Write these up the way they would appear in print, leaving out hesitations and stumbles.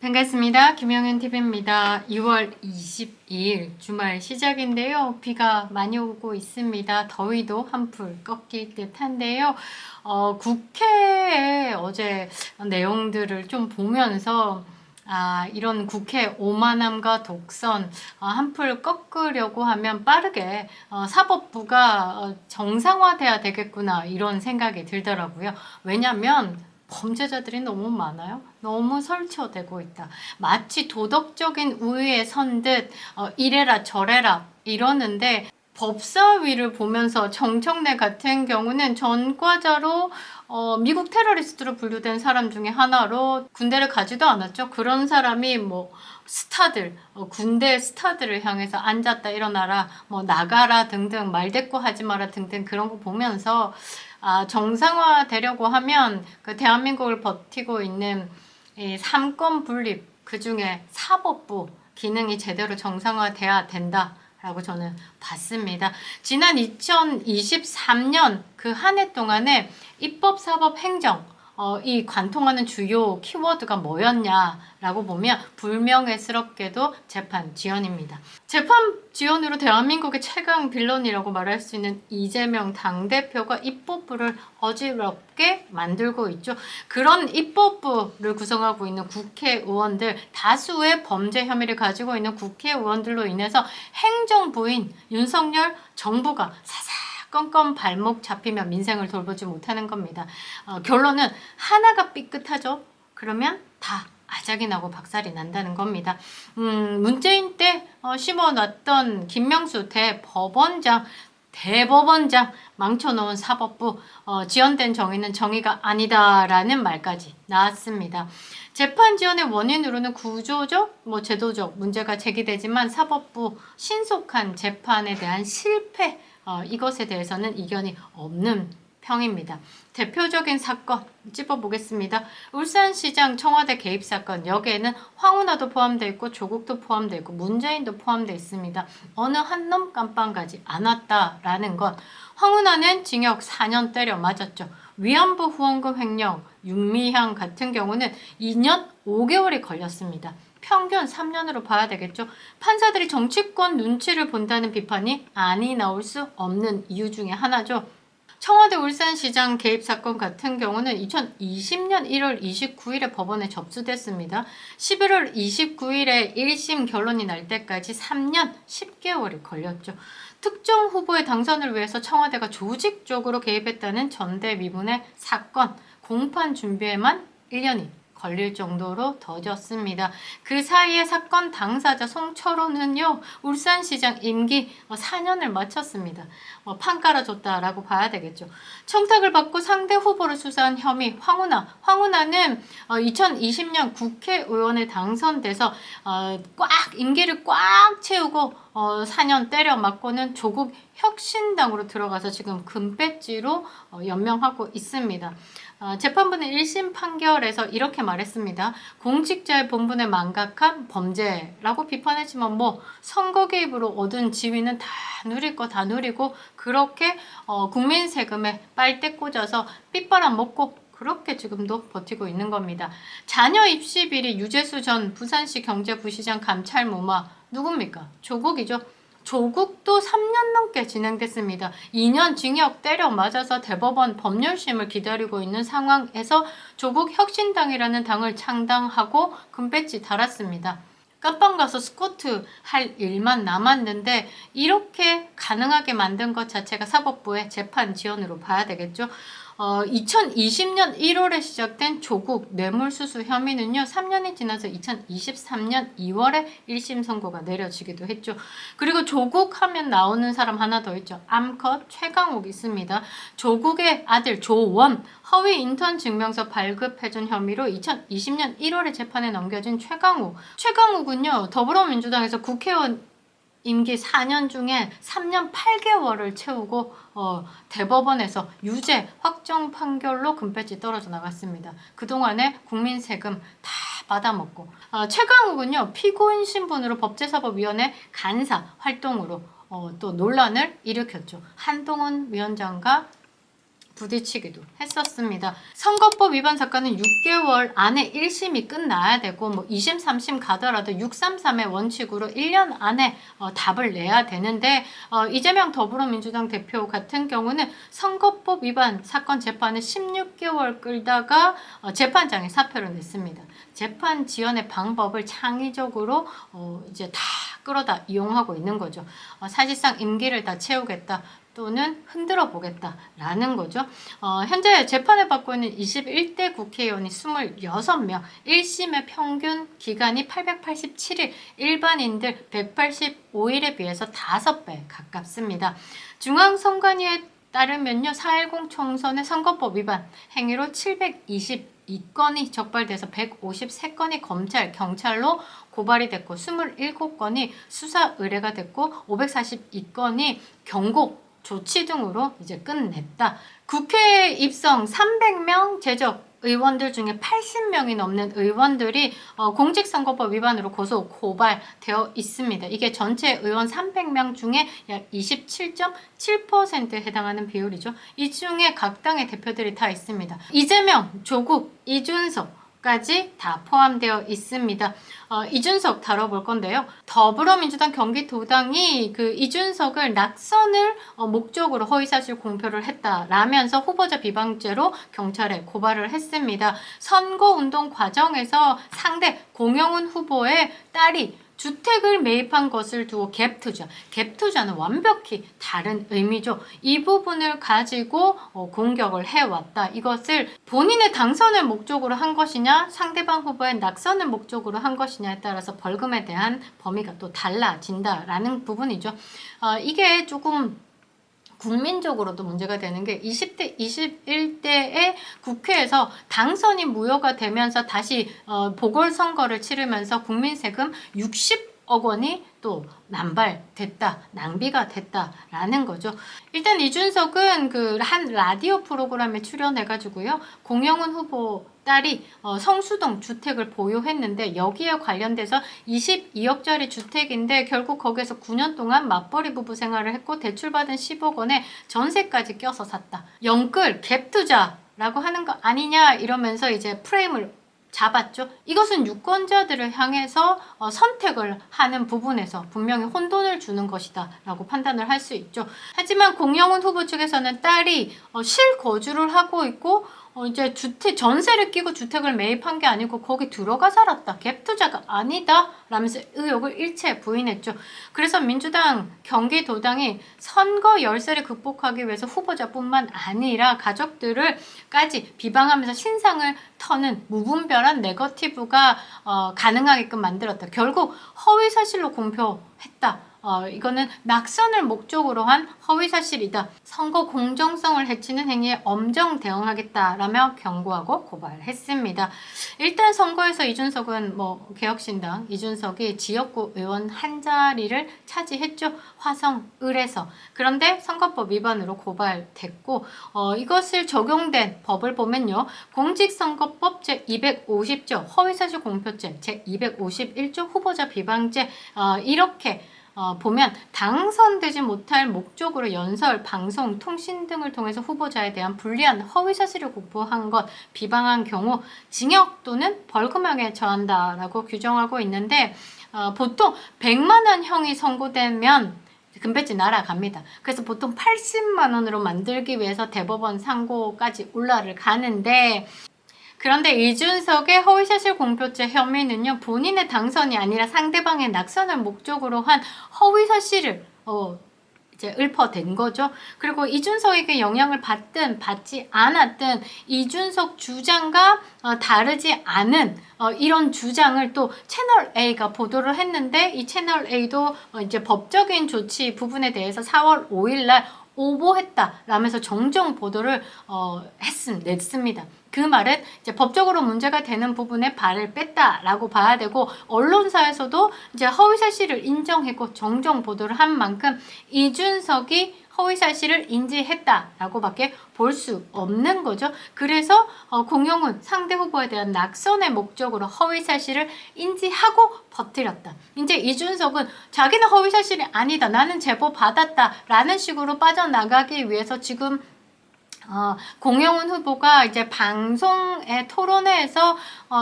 반갑습니다. 김영현TV입니다. 6월 22일 주말 시작인데요. 비가 많이 오고 있습니다. 더위도 한풀 꺾일 듯 한데요. 국회의 어제 내용들을 좀 보면서 이런 국회 오만함과 독선 한풀 꺾으려고 하면 빠르게 사법부가 정상화돼야 되겠구나 이런 생각이 들더라고요. 왜냐하면 범죄자들이 너무 많아요. 너무 설치되고 있다. 마치 도덕적인 우위에 선 듯 이래라 저래라 이러는데 법사위를 보면서 정청래 같은 경우는 전과자로 미국 테러리스트로 분류된 사람 중에 하나로 군대를 가지도 않았죠. 그런 사람이 뭐 스타들, 군대 스타들을 향해서 앉았다 일어나라, 뭐 나가라 등등 말대꾸하지 마라 등등 그런 거 보면서 정상화 되려고 하면 그 대한민국을 버티고 있는 이 삼권 분립 그 중에 사법부 기능이 제대로 정상화돼야 된다. 라고 저는 봤습니다. 지난 2023년 그 한 해 동안에 입법, 사법, 행정 이 관통하는 주요 키워드가 뭐였냐라고 보면 불명예스럽게도 재판 지연입니다. 재판 지연으로 대한민국의 최강 빌런이라고 말할 수 있는 이재명 당대표가 입법부를 어지럽게 만들고 있죠. 그런 입법부를 구성하고 있는 국회의원들, 다수의 범죄 혐의를 가지고 있는 국회의원들로 인해서 행정부인 윤석열 정부가 사사건건 발목 잡히면 민생을 돌보지 못하는 겁니다. 결론은 하나가 삐끗하죠. 그러면 다 아작이 나고 박살이 난다는 겁니다. 문재인 때 심어놨던 김명수 대법원장 망쳐놓은 사법부 지연된 정의는 정의가 아니다라는 말까지 나왔습니다. 재판 지연의 원인으로는 구조적, 제도적 문제가 제기되지만 사법부 신속한 재판에 대한 실패 이것에 대해서는 이견이 없는 평입니다. 대표적인 사건 짚어보겠습니다. 울산시장 청와대 개입 사건 여기에는 황운하도 포함되어 있고 조국도 포함되어 있고 문재인도 포함되어 있습니다. 어느 한 놈 깜빵 가지 않았다라는 것. 황운하는 징역 4년 때려 맞았죠. 위안부 후원금 횡령 윤미향 같은 경우는 2년 5개월이 걸렸습니다. 평균 3년으로 봐야 되겠죠. 판사들이 정치권 눈치를 본다는 비판이 아니 나올 수 없는 이유 중에 하나죠. 청와대 울산시장 개입 사건 같은 경우는 2020년 1월 29일에 법원에 접수됐습니다. 11월 29일에 1심 결론이 날 때까지 3년 10개월이 걸렸죠. 특정 후보의 당선을 위해서 청와대가 조직적으로 개입했다는 전대미문의 사건, 공판 준비에만 1년이 걸릴 정도로 더뎠습니다. 그 사이에 사건 당사자 송철호는요, 울산시장 임기 4년을 마쳤습니다. 판 깔아줬다라고 봐야 되겠죠. 청탁을 받고 상대 후보를 수사한 혐의 황운하는 2020년 국회의원에 당선돼서 임기를 꽉 채우고 4년 때려 맞고는 조국 혁신당으로 들어가서 지금 금배지로 연명하고 있습니다. 재판부는 1심 판결에서 이렇게 말했습니다. 공직자의 본분에 망각한 범죄라고 비판했지만 선거 개입으로 얻은 지위는 다 누릴 거 다 누리고 그렇게 국민 세금에 빨대 꽂아서 삐빠람 먹고 그렇게 지금도 버티고 있는 겁니다. 자녀 입시 비리 유재수 전 부산시 경제부시장 감찰 무마 누굽니까? 조국이죠. 조국도 3년 넘게 진행됐습니다. 2년 징역 때려 맞아서 대법원 법률심을 기다리고 있는 상황에서 조국 혁신당이라는 당을 창당하고 금배지 달았습니다. 깜빵 가서 스쿼트 할 일만 남았는데 이렇게 가능하게 만든 것 자체가 사법부의 재판 지연으로 봐야 되겠죠. 2020년 1월에 시작된 조국 뇌물수수 혐의는요. 3년이 지나서 2023년 2월에 1심 선고가 내려지기도 했죠. 그리고 조국 하면 나오는 사람 하나 더 있죠. 암컷 최강욱 있습니다. 조국의 아들 조원 허위 인턴 증명서 발급해준 혐의로 2020년 1월에 재판에 넘겨진 최강욱은요. 더불어민주당에서 국회의원 임기 4년 중에 3년 8개월을 채우고 대법원에서 유죄 확정 판결로 금배지 떨어져 나갔습니다. 그동안에 국민 세금 다 받아먹고 최강욱은요. 피고인 신분으로 법제사법위원회 간사 활동으로 또 논란을 일으켰죠. 한동훈 위원장과 부딪히기도 했었습니다. 선거법 위반 사건은 6개월 안에 1심이 끝나야 되고 뭐 2심, 3심 가더라도 633의 원칙으로 1년 안에 답을 내야 되는데 이재명 더불어민주당 대표 같은 경우는 선거법 위반 사건 재판을 16개월 끌다가 재판장이 사표를 냈습니다. 재판 지연의 방법을 창의적으로 이제 다 끌어다 이용하고 있는 거죠. 사실상 임기를 다 채우겠다. 또는 흔들어 보겠다라는 거죠. 현재 재판을 받고 있는 21대 국회의원이 26명, 1심의 평균 기간이 887일, 일반인들 185일에 비해서 5배 가깝습니다. 중앙선관위에 따르면요, 4.10 총선의 선거법 위반 행위로 722건이 적발돼서 153건이 검찰, 경찰로 고발이 됐고 27건이 수사 의뢰가 됐고 542건이 경고 조치 등으로 이제 끝냈다. 국회에 입성 300명 제적 의원들 중에 80명이 넘는 의원들이 공직선거법 위반으로 고소 고발되어 있습니다. 이게 전체 의원 300명 중에 약 27.7%에 해당하는 비율이죠. 이 중에 각 당의 대표들이 다 있습니다. 이재명, 조국, 이준석 까지 다 포함되어 있습니다. 이준석 다뤄볼 건데요. 더불어민주당 경기도당이 그 이준석을 낙선을 목적으로 허위사실 공표를 했다라면서 후보자 비방죄로 경찰에 고발을 했습니다. 선거운동 과정에서 상대 공영훈 후보의 딸이 주택을 매입한 것을 두고 갭투자는 완벽히 다른 의미죠. 이 부분을 가지고 공격을 해왔다. 이것을 본인의 당선을 목적으로 한 것이냐 상대방 후보의 낙선을 목적으로 한 것이냐에 따라서 벌금에 대한 범위가 또 달라진다라는 부분이죠. 이게 조금 국민적으로도 문제가 되는 게 20대, 21대의 국회에서 당선이 무효가 되면서 다시 보궐선거를 치르면서 국민 세금 60억 원이 또 남발됐다, 낭비가 됐다라는 거죠. 일단 이준석은 그 한 라디오 프로그램에 출연해가지고요, 공영훈 후보 딸이 성수동 주택을 보유했는데 여기에 관련돼서 22억짜리 주택인데 결국 거기에서 9년 동안 맞벌이 부부 생활을 했고 대출받은 10억 원에 전세까지 껴서 샀다. 영끌 갭투자라고 하는 거 아니냐 이러면서 이제 프레임을 잡았죠. 이것은 유권자들을 향해서 선택을 하는 부분에서 분명히 혼돈을 주는 것이다 라고 판단을 할 수 있죠. 하지만 공영훈 후보 측에서는 딸이 실거주를 하고 있고 이제 전세를 끼고 주택을 매입한 게 아니고 거기 들어가 살았다. 갭투자가 아니다. 라면서 의혹을 일체 부인했죠. 그래서 민주당 경기도당이 선거 열세를 극복하기 위해서 후보자뿐만 아니라 가족들을까지 비방하면서 신상을 터는 무분별한 네거티브가 가능하게끔 만들었다. 결국 허위사실로 공표했다. 이거는 낙선을 목적으로 한 허위사실이다. 선거 공정성을 해치는 행위에 엄정 대응하겠다라며 경고하고 고발했습니다. 일단 선거에서 이준석은 개혁신당 이준석이 지역구 의원 한 자리를 차지했죠. 화성, 을에서. 그런데 선거법 위반으로 고발됐고 이것을 적용된 법을 보면요. 공직선거법 제250조 허위사실 공표죄 제251조 후보자 비방죄 이렇게 보면 당선되지 못할 목적으로 연설, 방송, 통신 등을 통해서 후보자에 대한 불리한 허위사실을 공표한 것, 비방한 경우 징역 또는 벌금형에 처한다라고 규정하고 있는데 보통 100만 원형이 선고되면 금배지 날아갑니다. 그래서 보통 80만 원으로 만들기 위해서 대법원 상고까지 올라를 가는데 그런데 이준석의 허위사실 공표죄 혐의는요, 본인의 당선이 아니라 상대방의 낙선을 목적으로 한 허위사실을 이제 읊어댄 거죠. 그리고 이준석에게 영향을 받든 받지 않았든 이준석 주장과 다르지 않은 이런 주장을 또 채널 A가 보도를 했는데 이 채널 A도 이제 법적인 조치 부분에 대해서 4월 5일 날 오보했다라면서 정정 보도를 냈습니다. 그 말은 이제 법적으로 문제가 되는 부분에 발을 뺐다라고 봐야 되고 언론사에서도 이제 허위사실을 인정했고 정정 보도를 한 만큼 이준석이 허위사실을 인지했다라고밖에 볼 수 없는 거죠. 그래서 공영훈 상대 후보에 대한 낙선의 목적으로 허위사실을 인지하고 버티렸다. 이제 이준석은 자기는 허위사실이 아니다. 나는 제보 받았다. 라는 식으로 빠져나가기 위해서 지금 공영훈 후보가 이제 방송의 토론회에서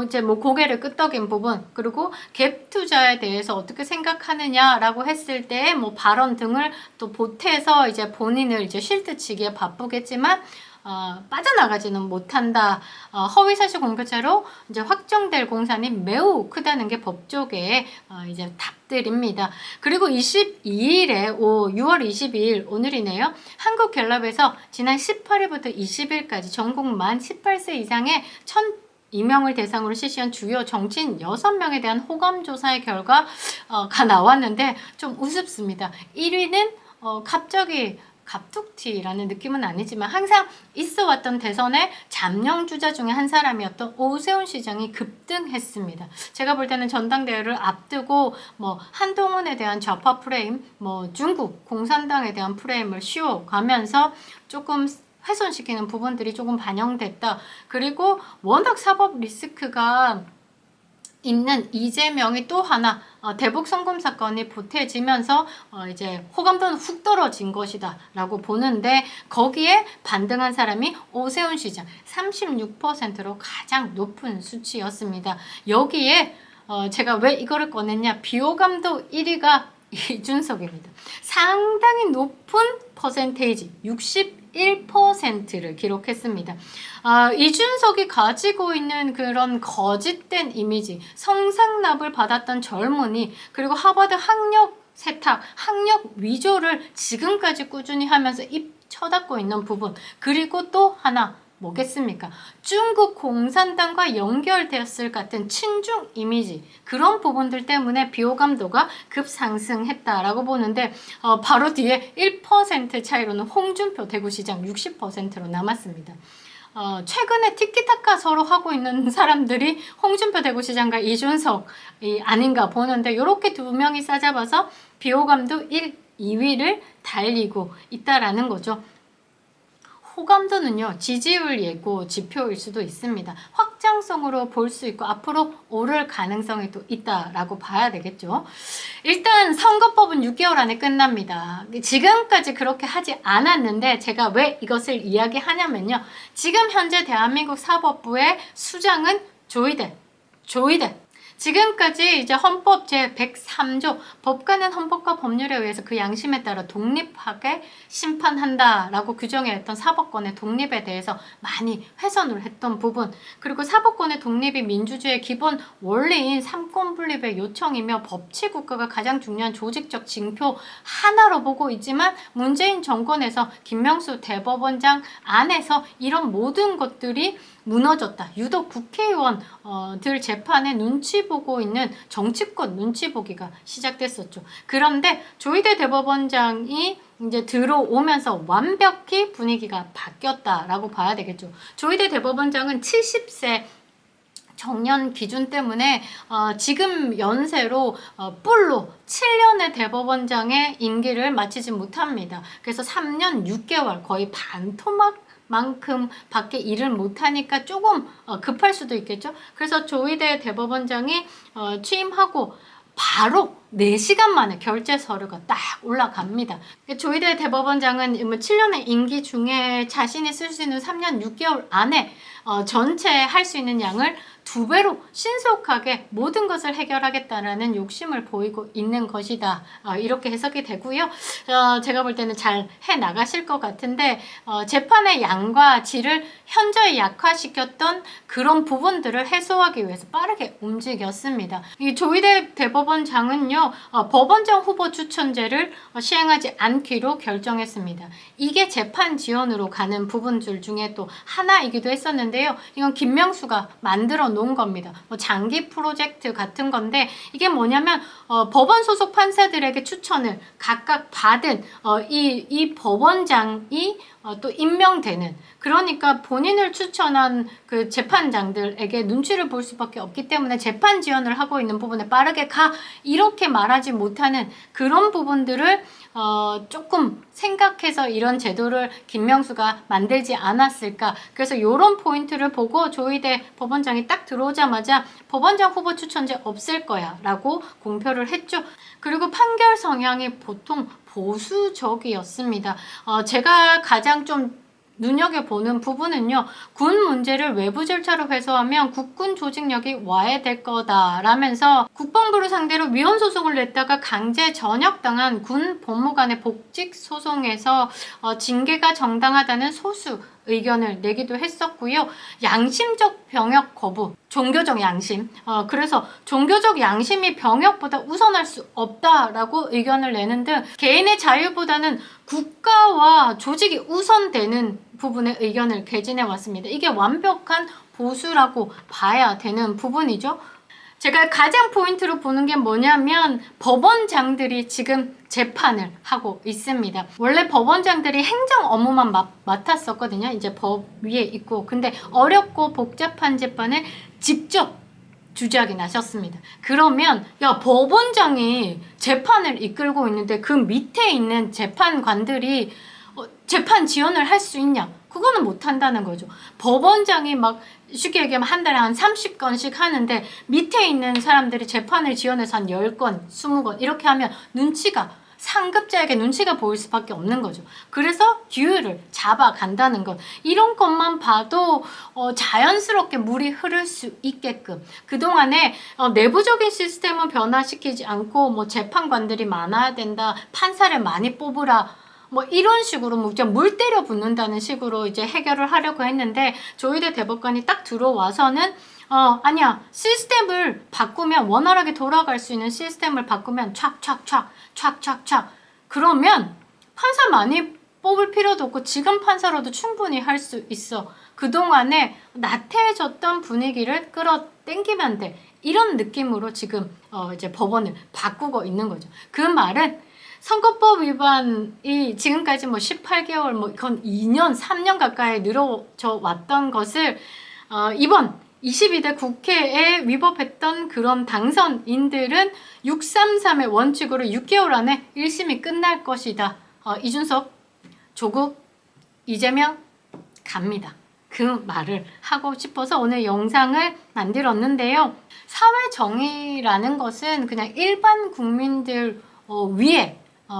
이제 뭐 고개를 끄덕인 부분, 그리고 갭 투자에 대해서 어떻게 생각하느냐라고 했을 때 뭐 발언 등을 또 보태서 이제 본인을 이제 실드치기에 바쁘겠지만 빠져나가지는 못한다. 허위사실 공표죄로 이제 확정될 공산이 매우 크다는 게 법조계의 이제 답들입니다. 그리고 22일에 6월 22일 오늘이네요. 한국갤럽에서 지난 18일부터 20일까지 전국 만 18세 이상의 1,002명을 대상으로 실시한 주요 정치인 6명에 대한 호감조사의 결과가 나왔는데 좀 우습습니다. 1위는 갑자기 갑툭튀라는 느낌은 아니지만 항상 있어왔던 대선의 잠룡 주자 중에 한 사람이었던 오세훈 시장이 급등했습니다. 제가 볼 때는 전당대회를 앞두고 뭐 한동훈에 대한 좌파 프레임, 뭐 중국 공산당에 대한 프레임을 씌워가면서 조금 훼손시키는 부분들이 조금 반영됐다. 그리고 워낙 사법 리스크가 있는 이재명이 또 하나 대북 송금 사건이 보태지면서 이제 호감도는 훅 떨어진 것이다 라고 보는데, 거기에 반등한 사람이 오세훈 시장 36%로 가장 높은 수치였습니다. 여기에 제가 왜 이거를 꺼냈냐, 비호감도 1위가 이준석입니다. 상당히 높은 퍼센테이지 61%를 기록했습니다. 이준석이 가지고 있는 그런 거짓된 이미지, 성상납을 받았던 젊은이, 그리고 하버드 학력 세탁, 학력 위조를 지금까지 꾸준히 하면서 입 쳐닫고 있는 부분, 그리고 또 하나 뭐겠습니까? 중국 공산당과 연결되었을 같은 친중 이미지, 그런 부분들 때문에 비호감도가 급상승했다라고 보는데, 바로 뒤에 1% 차이로는 홍준표 대구시장 60%로 남았습니다. 최근에 티키타카 서로 하고 있는 사람들이 홍준표 대구시장과 이준석이 아닌가 보는데, 이렇게 두 명이 싸잡아서 비호감도 1, 2위를 달리고 있다라는 거죠. 호감도는요, 지지율 예고 지표일 수도 있습니다. 확장성으로 볼 수 있고 앞으로 오를 가능성이 또 있다라고 봐야 되겠죠. 일단 선거법은 6개월 안에 끝납니다. 지금까지 그렇게 하지 않았는데 제가 왜 이것을 이야기하냐면요, 지금 현재 대한민국 사법부의 수장은 조이대. 지금까지 이제 헌법 제103조 법관은 헌법과 법률에 의해서 그 양심에 따라 독립하게 심판한다라고 규정해왔던 사법권의 독립에 대해서 많이 훼손을 했던 부분, 그리고 사법권의 독립이 민주주의의 기본 원리인 삼권분립의 요청이며 법치국가가 가장 중요한 조직적 징표 하나로 보고 있지만, 문재인 정권에서 김명수 대법원장 안에서 이런 모든 것들이 무너졌다. 유독 국회의원들 재판에 눈치 보고 있는 정치권 눈치 보기가 시작됐었죠. 그런데 조희대 대법원장이 이제 들어오면서 완벽히 분위기가 바뀌었다라고 봐야 되겠죠. 조희대 대법원장은 70세 정년 기준 때문에 지금 연세로 뿔로 7년의 대법원장의 임기를 마치지 못합니다. 그래서 3년 6개월, 거의 반토막 만큼 밖에 일을 못하니까 조금 급할 수도 있겠죠. 그래서 조희대 대법원장이 취임하고 바로 4시간 만에 결재 서류가 딱 올라갑니다. 조희대 대법원장은 7년의 임기 중에 자신이 쓸 수 있는 3년 6개월 안에 전체 할 수 있는 양을 2배로 신속하게 모든 것을 해결하겠다라는 욕심을 보이고 있는 것이다. 이렇게 해석이 되고요. 제가 볼 때는 잘 해나가실 것 같은데, 재판의 양과 질을 현저히 약화시켰던 그런 부분들을 해소하기 위해서 빠르게 움직였습니다. 이 조희대 대법원장은요, 법원장 후보 추천제를 시행하지 않기로 결정했습니다. 이게 재판 지원으로 가는 부분들 중에 또 하나이기도 했었는데요. 이건 김명수가 만들어 놓은 겁니다. 장기 프로젝트 같은 건데, 이게 뭐냐면 법원 소속 판사들에게 추천을 각각 받은 이 법원장이 또 임명되는, 그러니까 본인을 추천한 그 재판장들에게 눈치를 볼 수밖에 없기 때문에 재판 지원을 하고 있는 부분에 빠르게 가, 이렇게 말하지 못하는 그런 부분들을 조금 생각해서 이런 제도를 김명수가 만들지 않았을까. 그래서 이런 포인트를 보고 조희대 법원장이 딱 들어오자마자 법원장 후보 추천제 없을 거야 라고 공표를 했죠. 그리고 판결 성향이 보통 보수적이었습니다. 제가 가장 좀 눈여겨보는 부분은요. 군 문제를 외부 절차로 해소하면 국군 조직력이 와해될 거다라면서 국방부를 상대로 위헌 소송을 냈다가 강제 전역당한 군 법무관의 복직 소송에서 징계가 정당하다는 소수 의견을 내기도 했었고요. 양심적 병역 거부, 종교적 양심. 그래서 종교적 양심이 병역보다 우선할 수 없다라고 의견을 내는 등 개인의 자유보다는 국가와 조직이 우선되는 부분에 의견을 개진해 왔습니다. 이게 완벽한 보수라고 봐야 되는 부분이죠. 제가 가장 포인트로 보는 게 뭐냐면 법원장들이 지금 재판을 하고 있습니다. 원래 법원장들이 행정 업무만 맡았었거든요. 이제 법 위에 있고. 근데 어렵고 복잡한 재판을 직접 주재하게 나셨습니다. 그러면 야, 법원장이 재판을 이끌고 있는데 그 밑에 있는 재판관들이 재판 지원을 할 수 있냐? 그거는 못 한다는 거죠. 법원장이 막 쉽게 얘기하면 한 달에 한 30건씩 하는데 밑에 있는 사람들이 재판을 지원해서 한 10건, 20건 이렇게 하면 상급자에게 눈치가 보일 수밖에 없는 거죠. 그래서 규율을 잡아간다는 것. 이런 것만 봐도 자연스럽게 물이 흐를 수 있게끔 그동안에 내부적인 시스템은 변화시키지 않고 뭐 재판관들이 많아야 된다. 판사를 많이 뽑으라. 뭐 이런 식으로 물 때려 붓는다는 식으로 이제 해결을 하려고 했는데 조희대 대법관이 딱 들어와서는 아니야. 시스템을 바꾸면 원활하게 돌아갈 수 있는 시스템을 바꾸면 촥 그러면 판사 많이 뽑을 필요도 없고 지금 판사로도 충분히 할 수 있어. 그동안에 나태해졌던 분위기를 끌어당기면 돼. 이런 느낌으로 지금 이제 법원을 바꾸고 있는 거죠. 그 말은 선거법 위반이 지금까지 18개월 이건 2년, 3년 가까이 늘어져 왔던 것을 이번 22대 국회에 위법했던 그런 당선인들은 633의 원칙으로 6개월 안에 1심이 끝날 것이다. 이준석, 조국, 이재명 갑니다. 그 말을 하고 싶어서 오늘 영상을 만들었는데요. 사회 정의라는 것은 그냥 일반 국민들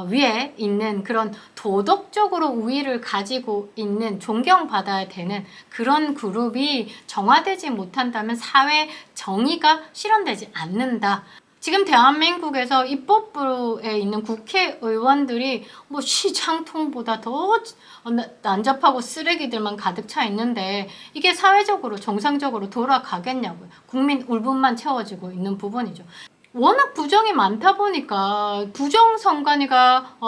위에 있는 그런 도덕적으로 우위를 가지고 있는 존경받아야 되는 그런 그룹이 정화되지 못한다면 사회 정의가 실현되지 않는다. 지금 대한민국에서 입법부에 있는 국회의원들이 시장통보다 더 난잡하고 쓰레기들만 가득 차 있는데 이게 사회적으로 정상적으로 돌아가겠냐고요. 국민 울분만 채워지고 있는 부분이죠. 워낙 부정이 많다 보니까 부정선관위가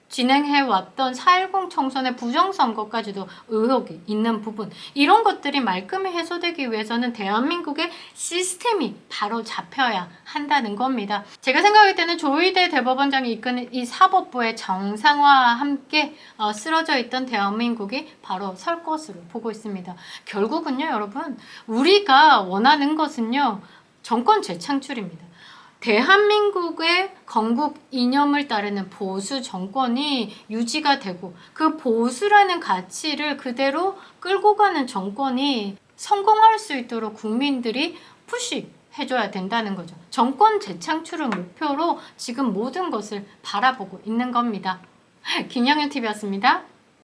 진행해왔던 4.10 총선의 부정선거까지도 의혹이 있는 부분, 이런 것들이 말끔히 해소되기 위해서는 대한민국의 시스템이 바로 잡혀야 한다는 겁니다. 제가 생각할 때는 조희대 대법원장이 이끄는 이 사법부의 정상화와 함께 쓰러져 있던 대한민국이 바로 설 것으로 보고 있습니다. 결국은요, 여러분, 우리가 원하는 것은요, 정권 재창출입니다. 대한민국의 건국 이념을 따르는 보수 정권이 유지가 되고 그 보수라는 가치를 그대로 끌고 가는 정권이 성공할 수 있도록 국민들이 푸시해줘야 된다는 거죠. 정권 재창출을 목표로 지금 모든 것을 바라보고 있는 겁니다. 김영윤TV였습니다.